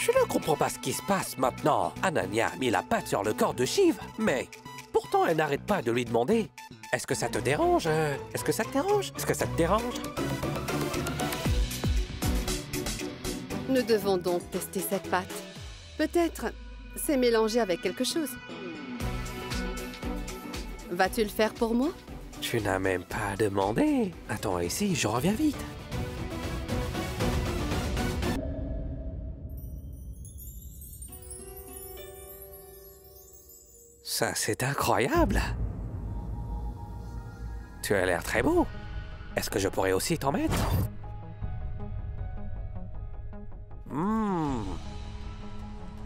Je ne comprends pas ce qui se passe maintenant. Ananya a mis la patte sur le corps de Shiv, mais pourtant elle n'arrête pas de lui demander « Est-ce que ça te dérange? Est-ce que ça te dérange? Est-ce que ça te dérange ?» Nous devons donc tester cette pâte. Peut-être c'est mélangé avec quelque chose. Vas-tu le faire pour moi? Tu n'as même pas demandé. Attends ici, je reviens vite. Ça, c'est incroyable. Tu as l'air très beau. Est-ce que je pourrais aussi t'en mettre?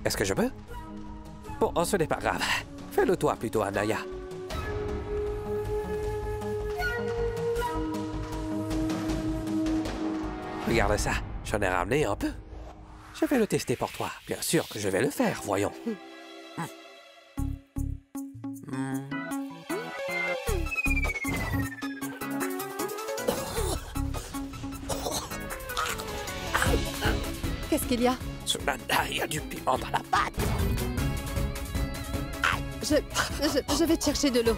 Est-ce que je peux? Bon, ce n'est pas grave. Fais-le toi plutôt, Anaya. Regarde ça, j'en ai ramené un peu. Je vais le tester pour toi. Bien sûr que je vais le faire, voyons. Qu'est-ce qu'il y a? Sunanda, il y a du piment dans la pâte. Je vais te chercher de l'eau.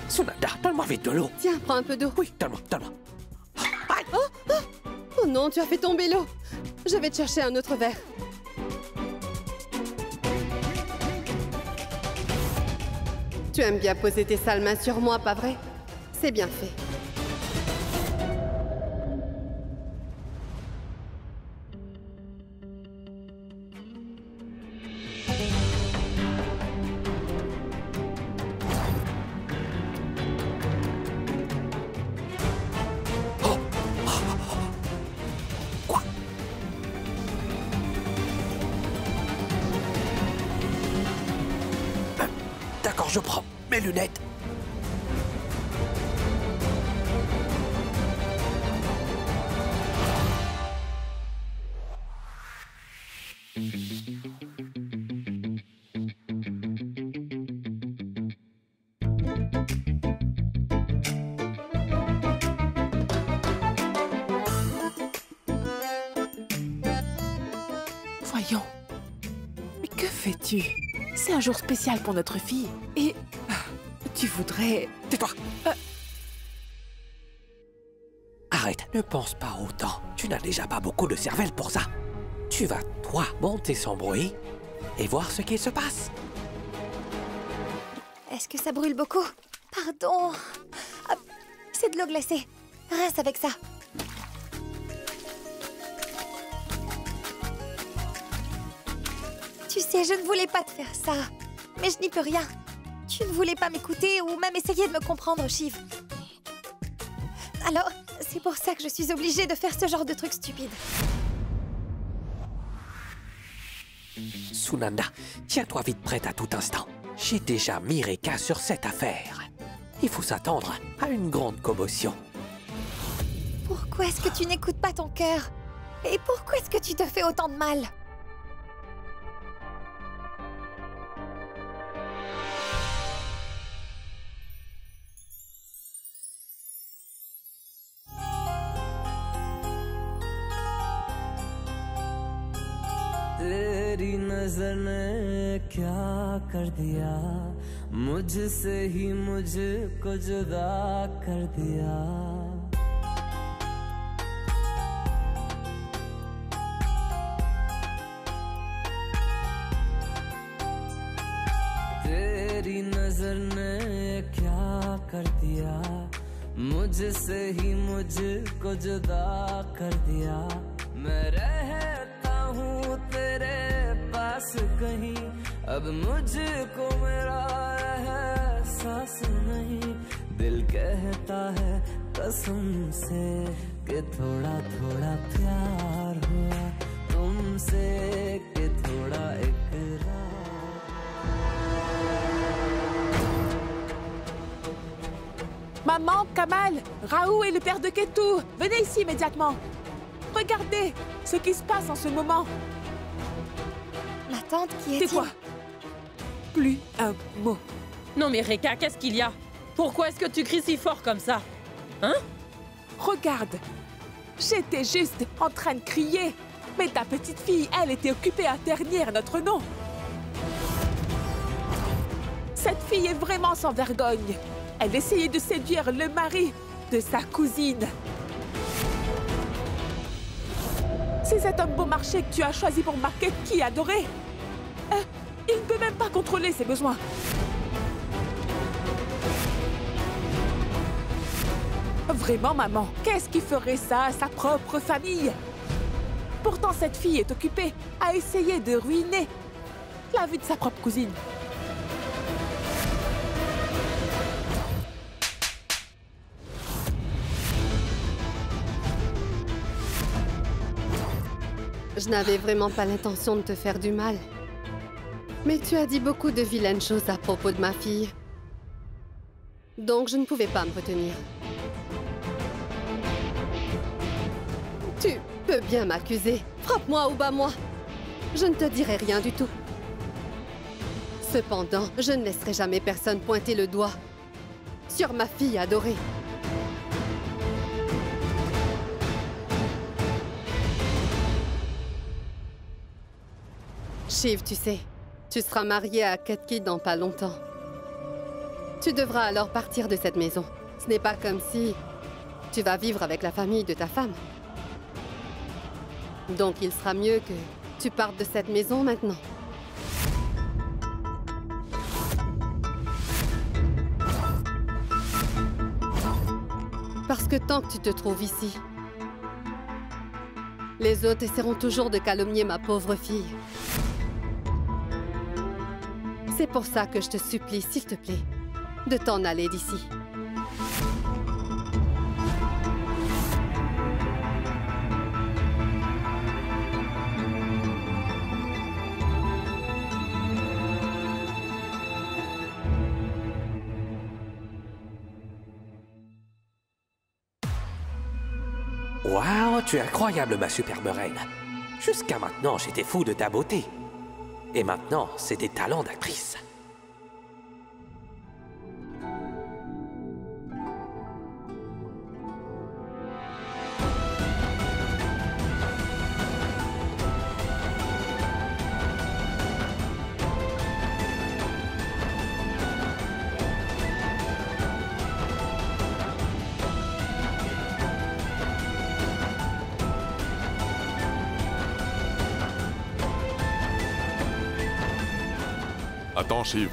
Sunanda, donne-moi vite de l'eau. Tiens, prends un peu d'eau. Oui, donne-moi, donne-moi. Oh non, tu as fait tomber l'eau. Je vais te chercher un autre verre. Tu aimes bien poser tes sales mains sur moi, pas vrai? C'est bien fait. Quoi? D'accord, je prends mes lunettes. Voyons. Mais que fais-tu? C'est un jour spécial pour notre fille. Et tu voudrais... Tais-toi. Arrête, ne pense pas autant. Tu n'as déjà pas beaucoup de cervelle pour ça. Tu vas, toi, monter sans bruit et voir ce qui se passe. Est-ce que ça brûle beaucoup? Pardon. Ah, c'est de l'eau glacée. Reste avec ça. Tu sais, je ne voulais pas te faire ça. Mais je n'y peux rien. Tu ne voulais pas m'écouter ou même essayer de me comprendre, Shiv. Alors, c'est pour ça que je suis obligée de faire ce genre de truc stupide. Sunanda, tiens-toi vite prête à tout instant. J'ai déjà mis Rekha sur cette affaire. Il faut s'attendre à une grande commotion. Pourquoi est-ce que tu n'écoutes pas ton cœur? Et pourquoi est-ce que tu te fais autant de mal? तेरी नजर ने क्या कर दिया मुझसे ही मुझको जुदा कर दिया तेरी नजर ने क्या कर दिया मुझसे ही मुझको जुदा कर दिया मैं रहता हूँ तेरे पास कहीं अब मुझको मेरा एहसास नहीं दिल कहता है कसम से कि थोड़ा थोड़ा प्यार हुआ तुमसे कि थोड़ा इकरार Maman, Kamal, Raoult et le père de Ketou, venez ici immédiatement. Regardez ce qui se passe en ce moment. Ma tante, qui est-il? Tais-toi. Plus un mot. Non mais Rekha, qu'est-ce qu'il y a? Pourquoi est-ce que tu cries si fort comme ça? Hein? Regarde, j'étais juste en train de crier. Mais ta petite fille, elle était occupée à ternir notre nom. Cette fille est vraiment sans vergogne. Elle essayait de séduire le mari de sa cousine. C'est cet homme beau marché que tu as choisi pour marquer qui adoré. Il ne peut même pas contrôler ses besoins. Vraiment, maman, qu'est-ce qui ferait ça à sa propre famille? Pourtant, cette fille est occupée à essayer de ruiner la vie de sa propre cousine. Je n'avais vraiment pas l'intention de te faire du mal. Mais tu as dit beaucoup de vilaines choses à propos de ma fille. Donc je ne pouvais pas me retenir. Tu peux bien m'accuser. Frappe-moi ou bats-moi. Je ne te dirai rien du tout. Cependant, je ne laisserai jamais personne pointer le doigt sur ma fille adorée. Shiv, tu sais, tu seras mariée à Ketki dans pas longtemps. Tu devras alors partir de cette maison. Ce n'est pas comme si tu vas vivre avec la famille de ta femme. Donc il sera mieux que tu partes de cette maison maintenant. Parce que tant que tu te trouves ici, les autres essaieront toujours de calomnier ma pauvre fille. C'est pour ça que je te supplie, s'il te plaît, de t'en aller d'ici. Waouh, tu es incroyable, ma superbe reine. Jusqu'à maintenant, j'étais fou de ta beauté. Et maintenant, c'est des talents d'actrice. Attends, Shiv.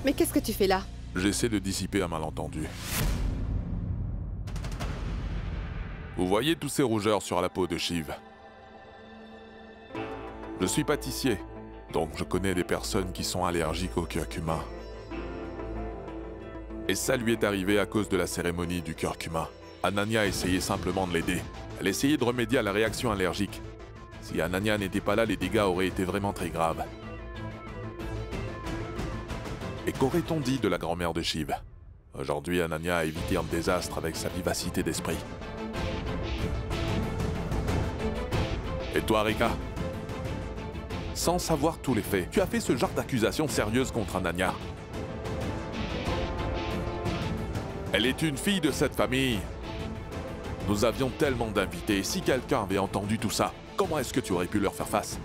Mais qu'est-ce que tu fais là? J'essaie de dissiper un malentendu. Vous voyez tous ces rougeurs sur la peau de Shiv? Je suis pâtissier, donc je connais des personnes qui sont allergiques au curcuma. Et ça lui est arrivé à cause de la cérémonie du curcuma. Ananya a essayé simplement de l'aider. Elle essayait de remédier à la réaction allergique. Si Ananya n'était pas là, les dégâts auraient été vraiment très graves. Et qu'aurait-on dit de la grand-mère de Shiv? Aujourd'hui, Ananya a évité un désastre avec sa vivacité d'esprit. Et toi, Rika? Sans savoir tous les faits, tu as fait ce genre d'accusation sérieuse contre Ananya. Elle est une fille de cette famille. Nous avions tellement d'invités. Si quelqu'un avait entendu tout ça, comment est-ce que tu aurais pu leur faire face?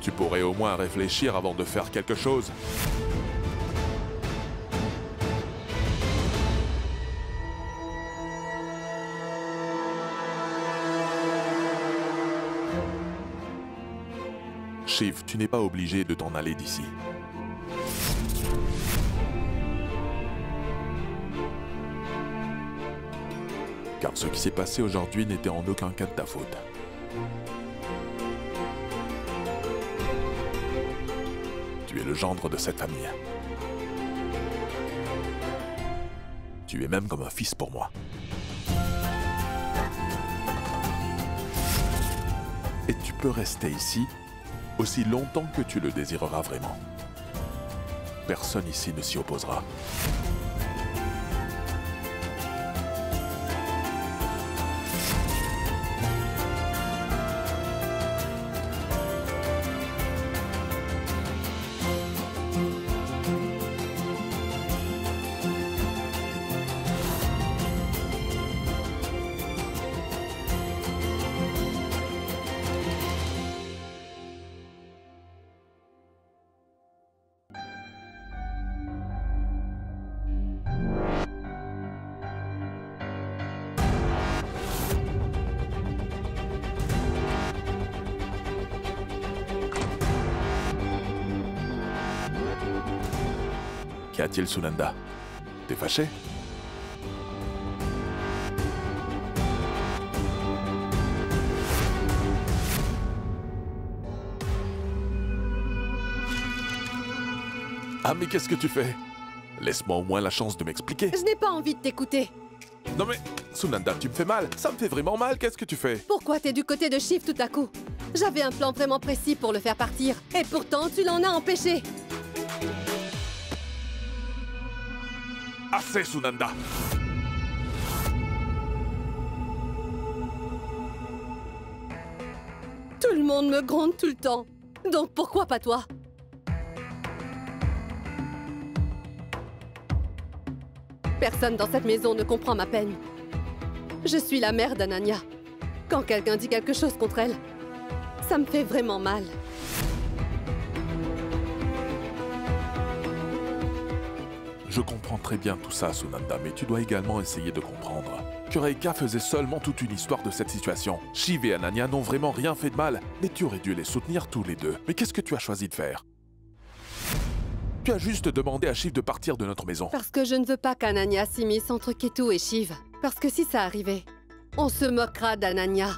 Tu pourrais au moins réfléchir avant de faire quelque chose. Shiv, tu n'es pas obligé de t'en aller d'ici. Car ce qui s'est passé aujourd'hui n'était en aucun cas de ta faute. Tu es le gendre de cette famille. Tu es même comme un fils pour moi. Et tu peux rester ici aussi longtemps que tu le désireras vraiment. personne ici ne s'y opposera. Qu'y a-t-il, Sunanda? T'es fâché? Ah, mais qu'est-ce que tu fais? Laisse-moi au moins la chance de m'expliquer. Je n'ai pas envie de t'écouter. Non mais, Sunanda, tu me fais mal. Ça me fait vraiment mal, qu'est-ce que tu fais? Pourquoi t'es du côté de Shiv tout à coup? J'avais un plan vraiment précis pour le faire partir. Et pourtant, tu l'en as empêché. Assez, Sunanda! Tout le monde me gronde tout le temps. Donc pourquoi pas toi? Personne dans cette maison ne comprend ma peine. Je suis la mère d'Ananya. Quand quelqu'un dit quelque chose contre elle, ça me fait vraiment mal. Je comprends très bien tout ça, Sunanda, mais tu dois également essayer de comprendre que Reika faisait seulement toute une histoire de cette situation. Shiv et Ananya n'ont vraiment rien fait de mal, mais tu aurais dû les soutenir tous les deux. Mais qu'est-ce que tu as choisi de faire? Tu as juste demandé à Shiv de partir de notre maison. Parce que je ne veux pas qu'Ananya s'immisce entre Ketu et Shiv. Parce que si ça arrivait, on se moquera d'Ananya.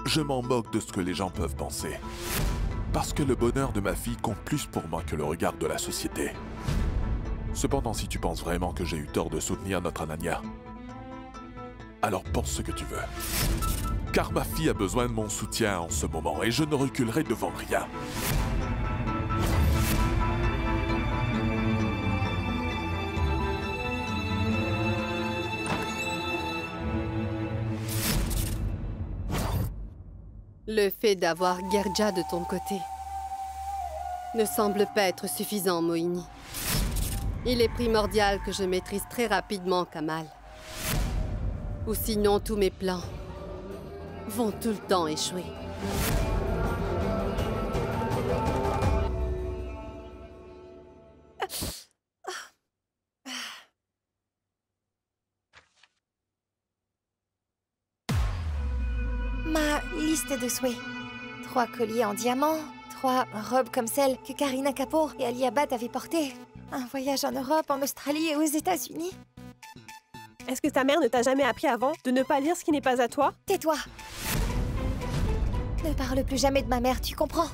Je m'en moque de ce que les gens peuvent penser. Parce que le bonheur de ma fille compte plus pour moi que le regard de la société. Cependant, si tu penses vraiment que j'ai eu tort de soutenir notre Ananya, alors pense ce que tu veux. Car ma fille a besoin de mon soutien en ce moment et je ne reculerai devant rien. Le fait d'avoir Gerja de ton côté ne semble pas être suffisant, Mohini. Il est primordial que je maîtrise très rapidement Kamal. Ou sinon, tous mes plans vont tout le temps échouer. Ma liste de souhaits. 3 colliers en diamant, 3 robes comme celles que Karina Kapoor et Ali Abad avaient portées. Un voyage en Europe, en Australie et aux États-Unis. Est-ce que ta mère ne t'a jamais appris avant de ne pas lire ce qui n'est pas à toi? Tais-toi! Ne parle plus jamais de ma mère, tu comprends?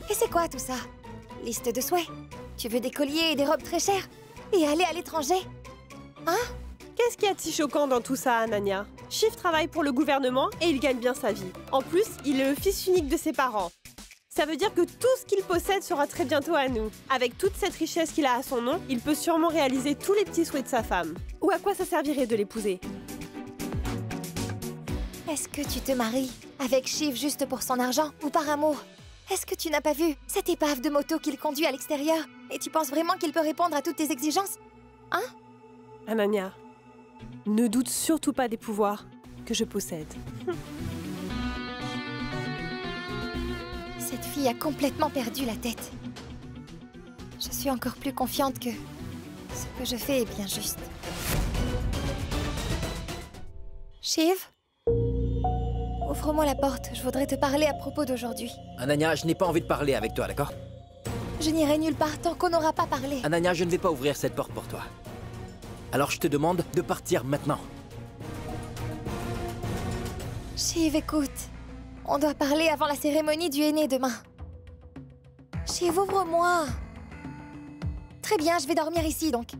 Et c'est quoi tout ça? Liste de souhaits? Tu veux des colliers et des robes très chères? Et aller à l'étranger? Hein? Qu'est-ce qu'il y a de si choquant dans tout ça, Ananya? Shiv travaille pour le gouvernement et il gagne bien sa vie. En plus, il est le fils unique de ses parents. Ça veut dire que tout ce qu'il possède sera très bientôt à nous. Avec toute cette richesse qu'il a à son nom, il peut sûrement réaliser tous les petits souhaits de sa femme. Ou à quoi ça servirait de l'épouser? Est-ce que tu te maries avec Shiv juste pour son argent ou par amour? Est-ce que tu n'as pas vu cette épave de moto qu'il conduit à l'extérieur? Et tu penses vraiment qu'il peut répondre à toutes tes exigences? Hein? Ananya, ne doute surtout pas des pouvoirs que je possède. Cette fille a complètement perdu la tête. Je suis encore plus confiante que ce que je fais est bien juste. Shiv? Ouvre-moi la porte, je voudrais te parler à propos d'aujourd'hui. Ananya, je n'ai pas envie de parler avec toi, d'accord? Je n'irai nulle part tant qu'on n'aura pas parlé. Ananya, je ne vais pas ouvrir cette porte pour toi. Alors je te demande de partir maintenant. Shiv, écoute. On doit parler avant la cérémonie du aîné demain. Shiv, ouvre-moi. Très bien, je vais dormir ici donc.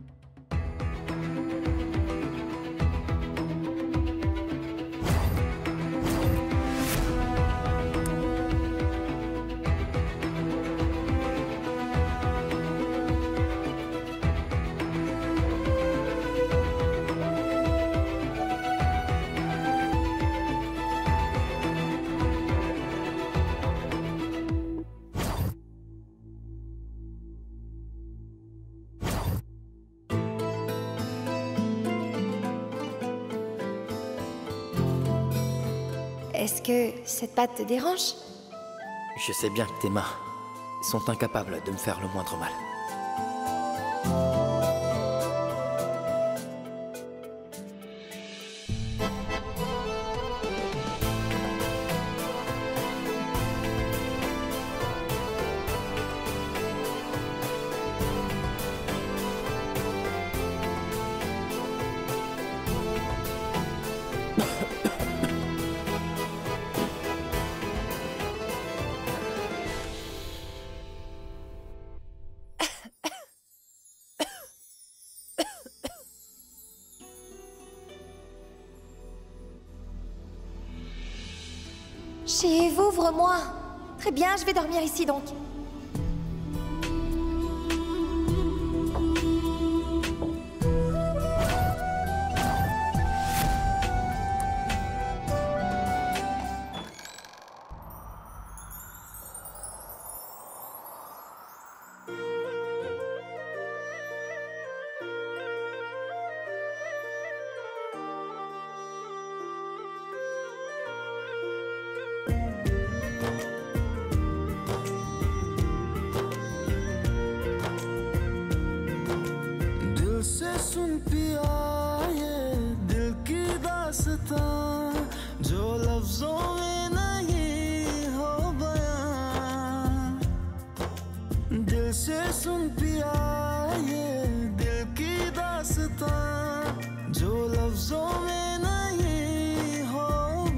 Est-ce que cette patte te dérange? Je sais bien que tes mains sont incapables de me faire le moindre mal. Shiv, ouvre-moi. Très bien, je vais dormir ici donc. सुन पिया ये दिल की दास्तां जो लफ्जों में नहीं हो बयां दिल से सुन पिया ये दिल की दास्तां जो लफ्जों में नहीं हो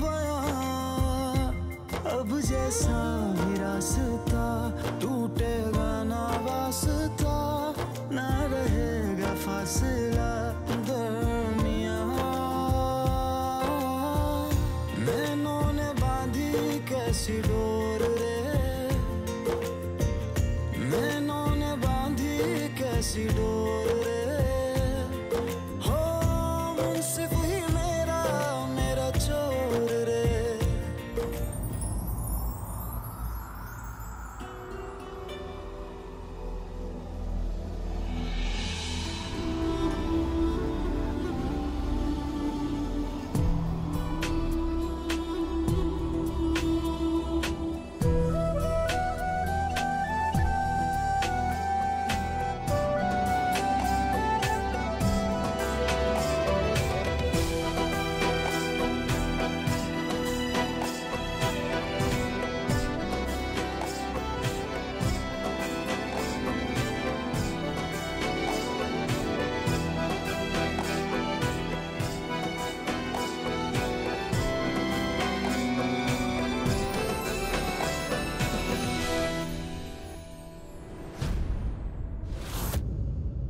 बयां अब जैसा भी रास्ता टूटेगा ना वास्ता ना रहेगा फासला दरमियां मैनों ने बांधी कैसी डोर रे मैनों ने बांधी कैसी डोर रे हो मुंसिफ ही मेरा मेरा चोर रे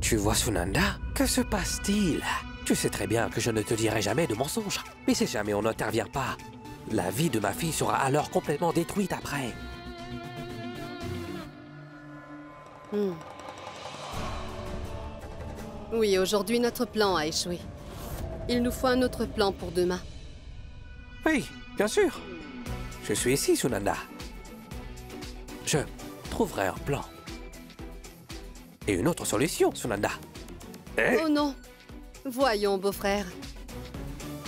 Tu vois, Sunanda? Que se passe-t-il? Tu sais très bien que je ne te dirai jamais de mensonges. Mais si jamais on n'intervient pas, la vie de ma fille sera alors complètement détruite après. Oui, aujourd'hui, notre plan a échoué. Il nous faut un autre plan pour demain. Oui, bien sûr. Je suis ici, Sunanda. Je trouverai un plan. Et une autre solution, Sunanda. Oh non! Voyons, beau-frère.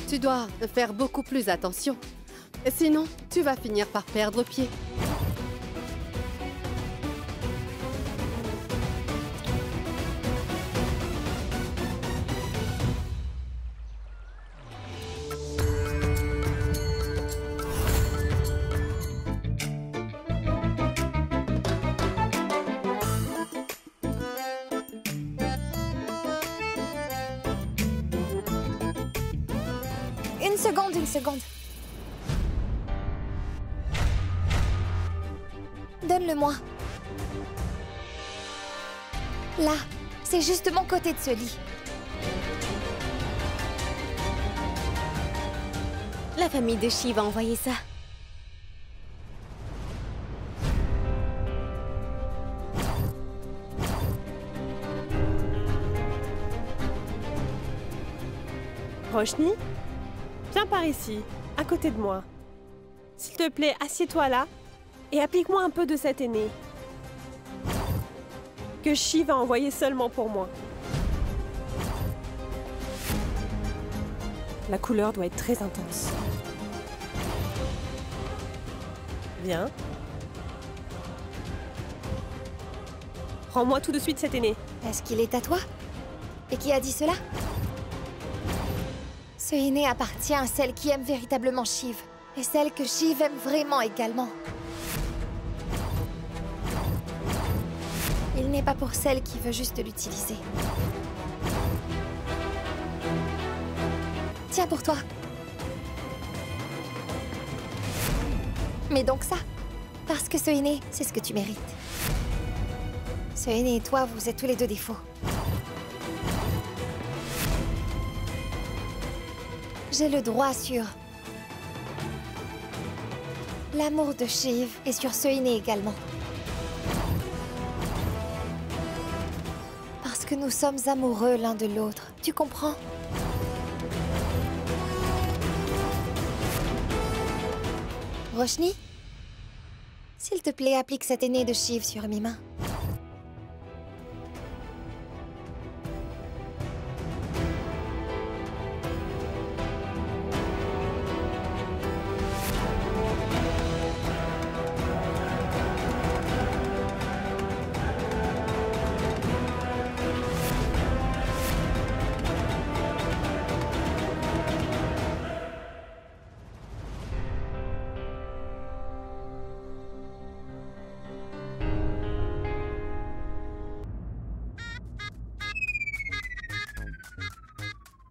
Tu dois faire beaucoup plus attention. Sinon, tu vas finir par perdre pied. Une seconde. Donne-le-moi. Là, c'est juste mon côté de ce lit. La famille de Shiv a envoyé ça. Roshni, viens par ici, à côté de moi. S'il te plaît, assieds-toi là et applique-moi un peu de cet aîné que Shiv a envoyé seulement pour moi. La couleur doit être très intense. Viens. Rends-moi tout de suite cet aîné. Est-ce qu'il est à toi? Et qui a dit cela? Ce aîné appartient à celle qui aime véritablement Shiv. Et celle que Shiv aime vraiment également. Il n'est pas pour celle qui veut juste l'utiliser. Tiens pour toi. Mais donc ça, parce que ce aîné, c'est ce que tu mérites. Ce aîné et toi, vous êtes tous les deux des faux. J'ai le droit sur l'amour de Shiv et sur ce aîné également. Parce que nous sommes amoureux l'un de l'autre, tu comprends? Roshni, s'il te plaît, applique cet aîné de Shiv sur mes mains.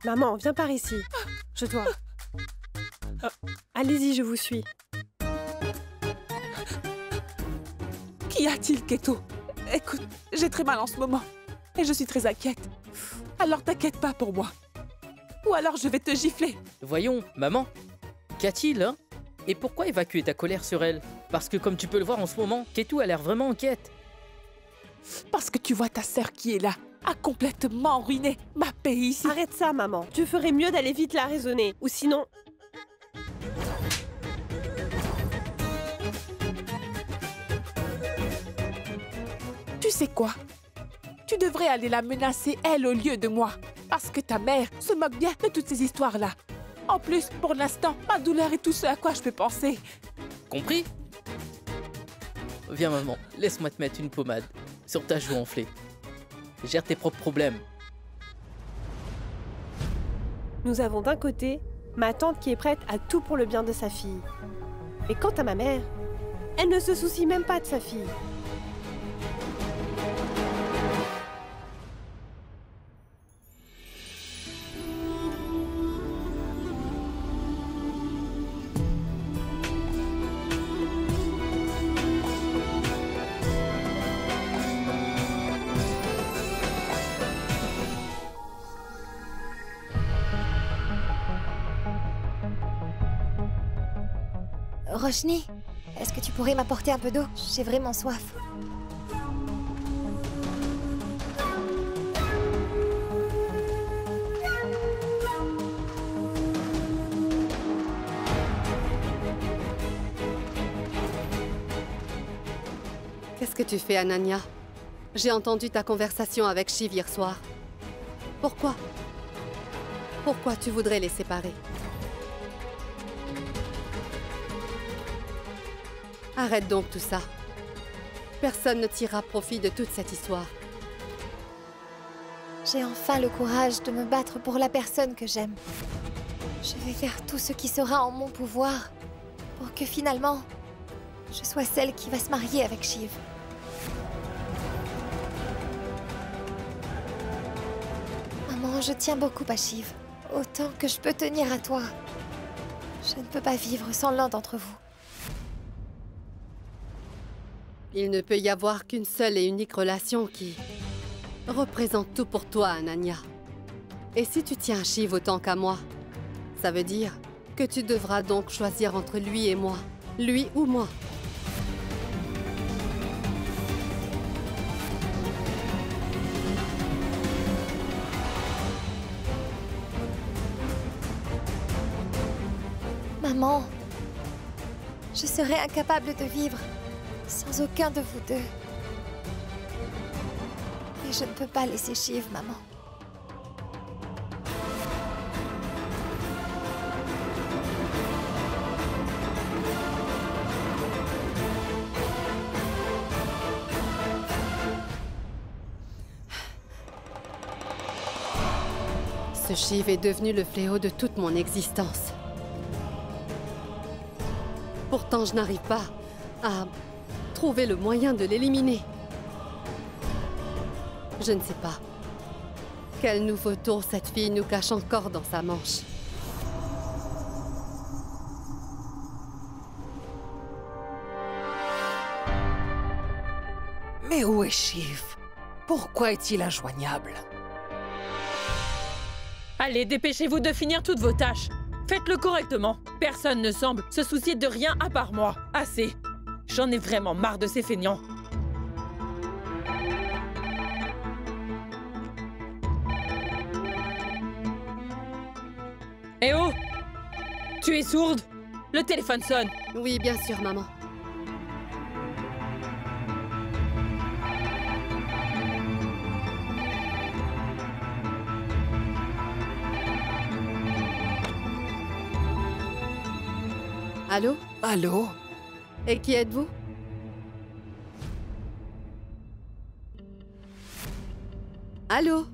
Maman, viens par ici. Je dois. Allez-y, je vous suis. Qu'y a-t-il, Keto? Écoute, j'ai très mal en ce moment. Et je suis très inquiète. Alors t'inquiète pas pour moi. Ou alors je vais te gifler. Voyons, maman, qu'y a-t-il, hein? Et pourquoi évacuer ta colère sur elle? Parce que comme tu peux le voir en ce moment, Keto a l'air vraiment inquiète. Parce que tu vois ta sœur qui est là, a complètement ruiné ma paix ici. Arrête ça, maman. Tu ferais mieux d'aller vite la raisonner. Ou sinon... Tu sais quoi? Tu devrais aller la menacer, elle, au lieu de moi. Parce que ta mère se moque bien de toutes ces histoires-là. En plus, pour l'instant, ma douleur est tout ce à quoi je peux penser. Compris? Viens, maman, laisse-moi te mettre une pommade sur ta joue enflée. Gère tes propres problèmes. Nous avons d'un côté ma tante qui est prête à tout pour le bien de sa fille. Et quant à ma mère, elle ne se soucie même pas de sa fille. Roshni, est-ce que tu pourrais m'apporter un peu d'eau? J'ai vraiment soif. Qu'est-ce que tu fais, Ananya? J'ai entendu ta conversation avec Shiv hier soir. Pourquoi? Pourquoi tu voudrais les séparer? Arrête donc tout ça. Personne ne tirera profit de toute cette histoire. J'ai enfin le courage de me battre pour la personne que j'aime. Je vais faire tout ce qui sera en mon pouvoir pour que finalement, je sois celle qui va se marier avec Shiv. Maman, je tiens beaucoup à Shiv. Autant que je peux tenir à toi. Je ne peux pas vivre sans l'un d'entre vous. Il ne peut y avoir qu'une seule et unique relation qui représente tout pour toi, Ananya. Et si tu tiens à Shiv autant qu'à moi, ça veut dire que tu devras donc choisir entre lui et moi. Lui ou moi. Maman, je serais incapable de vivre sans aucun de vous deux. Et je ne peux pas laisser Shiv, maman. Ce Shiv est devenu le fléau de toute mon existence. Pourtant, je n'arrive pas à trouver le moyen de l'éliminer. Je ne sais pas. Quel nouveau tour cette fille nous cache encore dans sa manche. Mais où est Shiv? Pourquoi est-il injoignable? Allez, dépêchez-vous de finir toutes vos tâches. Faites-le correctement. Personne ne semble se soucier de rien à part moi. Assez. J'en ai vraiment marre de ces feignants. Eh oh! Tu es sourde? Le téléphone sonne. Oui, bien sûr, maman. Allô? Allô? Et qui êtes-vous? Allô?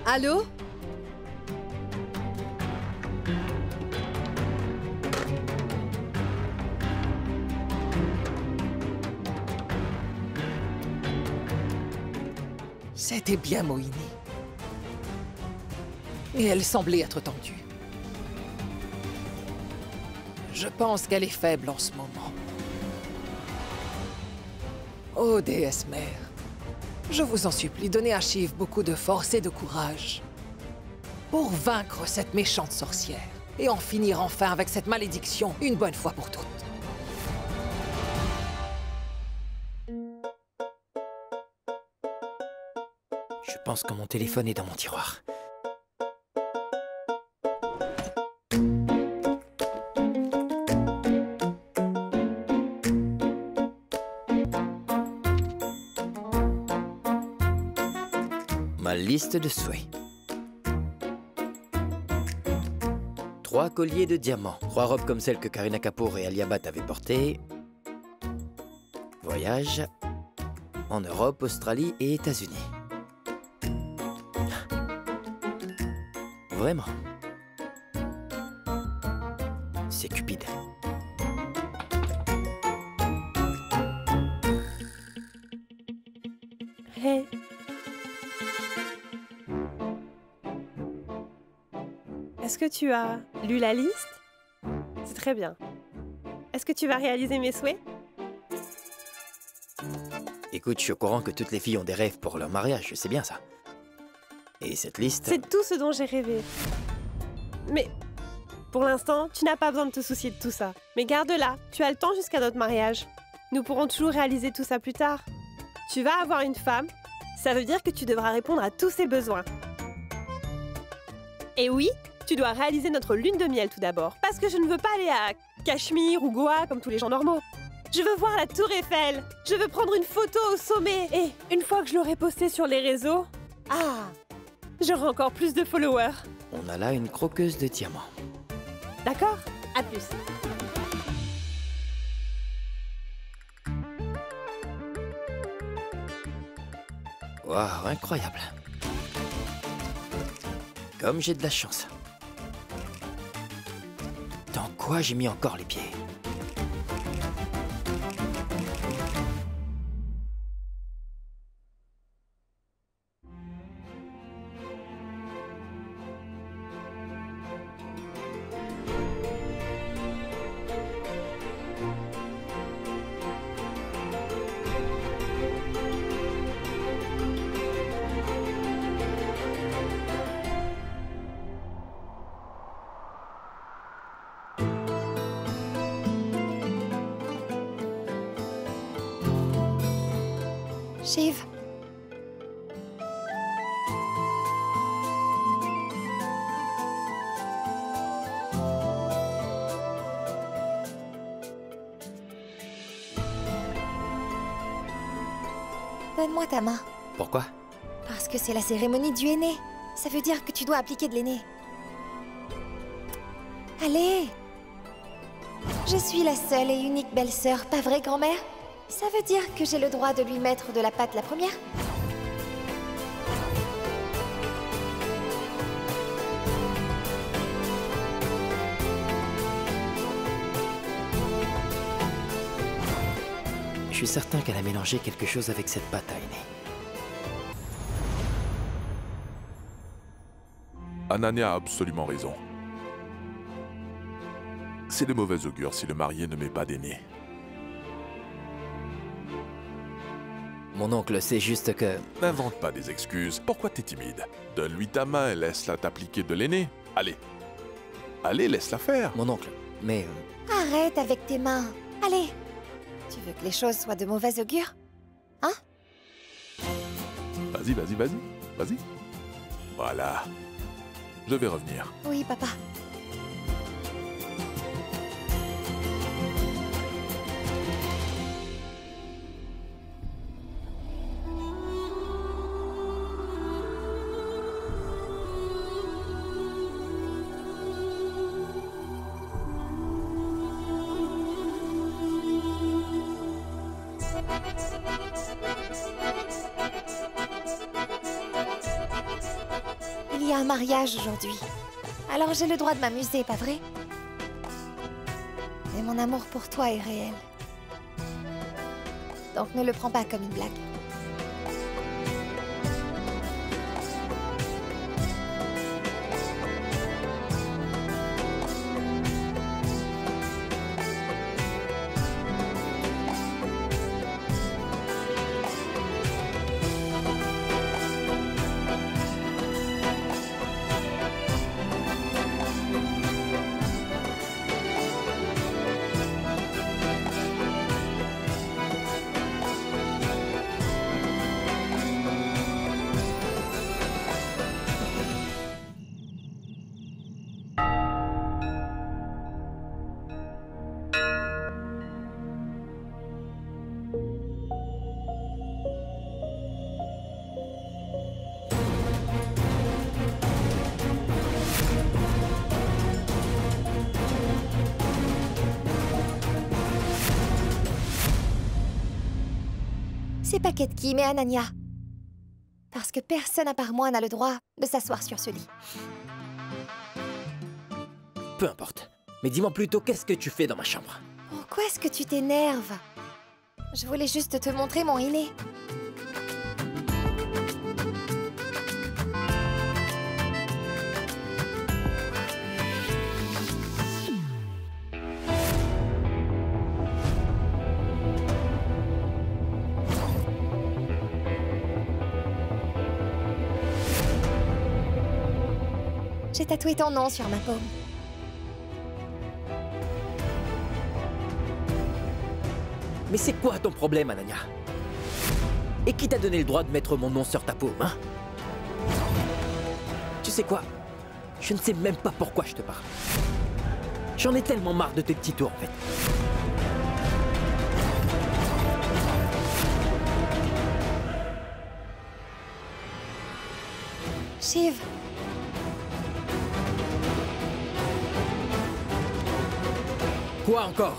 Allô? C'était bien Moini. Et elle semblait être tendue. Je pense qu'elle est faible en ce moment. Oh, déesse mère, je vous en supplie, donnez à Shiv beaucoup de force et de courage pour vaincre cette méchante sorcière et en finir enfin avec cette malédiction une bonne fois pour toutes. Je pense que mon téléphone est dans mon tiroir. Ma liste de souhaits. 3 colliers de diamants. 3 robes comme celles que Kareena Kapoor et Alia Bhatt avaient portées. Voyage en Europe, Australie et États-Unis. Vraiment. C'est cupide. Hey. Est-ce que tu as lu la liste? C'est très bien. Est-ce que tu vas réaliser mes souhaits? Écoute, je suis au courant que toutes les filles ont des rêves pour leur mariage, je sais bien ça. Et cette liste... C'est tout ce dont j'ai rêvé. Mais pour l'instant, tu n'as pas besoin de te soucier de tout ça. Mais garde-la, tu as le temps jusqu'à notre mariage. Nous pourrons toujours réaliser tout ça plus tard. Tu vas avoir une femme, ça veut dire que tu devras répondre à tous ses besoins. Et oui, tu dois réaliser notre lune de miel tout d'abord. Parce que je ne veux pas aller à Cachemire ou Goa comme tous les gens normaux. Je veux voir la tour Eiffel. Je veux prendre une photo au sommet. Et une fois que je l'aurai postée sur les réseaux... Ah, j'aurai encore plus de followers. On a là une croqueuse de diamants. D'accord? À plus. Waouh, incroyable. Comme j'ai de la chance. Dans quoi j'ai mis encore les pieds? Shiv. Donne-moi ta main. Pourquoi? Parce que c'est la cérémonie du henné. Ça veut dire que tu dois appliquer de l'henné. Allez! Je suis la seule et unique belle-sœur, pas vrai, grand-mère? Ça veut dire que j'ai le droit de lui mettre de la pâte la première? Je suis certain qu'elle a mélangé quelque chose avec cette pâte à aîné. Anania a absolument raison. C'est de mauvais augure si le marié ne met pas d'aîné. Mon oncle, c'est juste que... N'invente pas des excuses. Pourquoi t'es timide? Donne-lui ta main et laisse-la t'appliquer de l'aîné. Allez. Allez, laisse-la faire. Mon oncle, mais... Arrête avec tes mains. Allez. Tu veux que les choses soient de mauvais augure? Hein? Vas-y, vas-y, vas-y. Vas-y. Voilà. Je vais revenir. Oui, papa. Il y a un mariage aujourd'hui. Alors j'ai le droit de m'amuser, pas vrai? Mais mon amour pour toi est réel. Donc ne le prends pas comme une blague. C'est pas Ketki, mais Anania. Parce que personne à part moi n'a le droit de s'asseoir sur ce lit. Peu importe. Mais dis-moi plutôt, qu'est-ce que tu fais dans ma chambre? Pourquoi est-ce que tu t'énerves? Je voulais juste te montrer mon aîné. J'ai tatoué ton nom sur ma paume. Mais c'est quoi ton problème, Anania? Et qui t'a donné le droit de mettre mon nom sur ta paume, hein? Tu sais quoi? Je ne sais même pas pourquoi je te parle. J'en ai tellement marre de tes petits tours, en fait. Shiv. Quoi encore?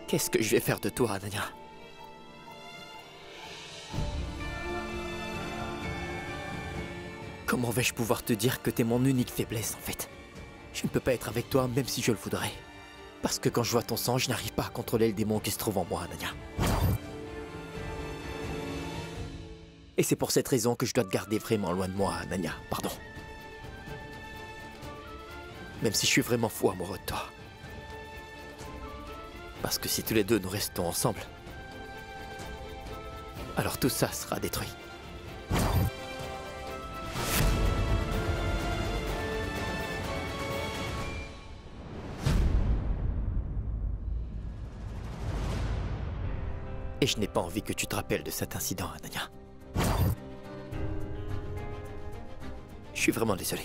Qu'est-ce que je vais faire de toi, Ananya? Comment vais-je pouvoir te dire que t'es mon unique faiblesse, en fait? Je ne peux pas être avec toi, même si je le voudrais. Parce que quand je vois ton sang, je n'arrive pas à contrôler le démon qui se trouve en moi, Ananya. Et c'est pour cette raison que je dois te garder vraiment loin de moi, Ananya. Pardon. Même si je suis vraiment fou amoureux de toi. Parce que si tous les deux nous restons ensemble, alors tout ça sera détruit. Et je n'ai pas envie que tu te rappelles de cet incident, Ananya. Je suis vraiment désolé.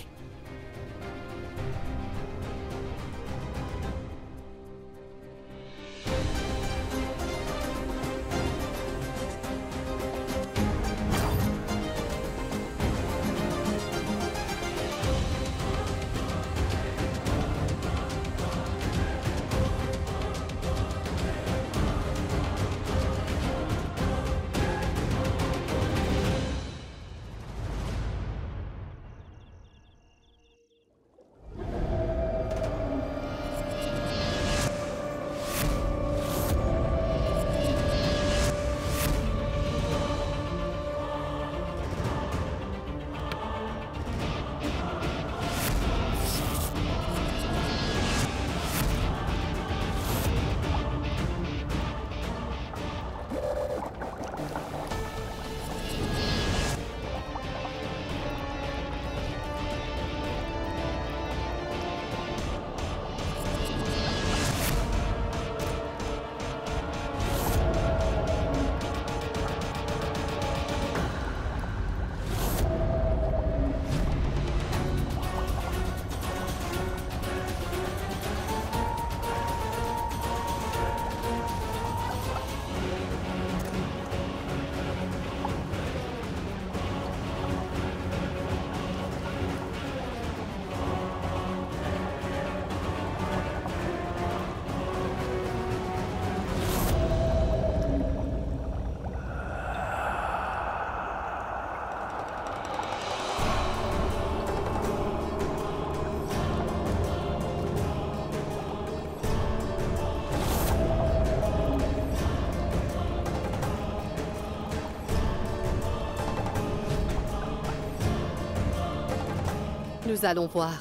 Nous allons voir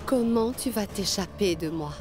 comment tu vas t'échapper de moi.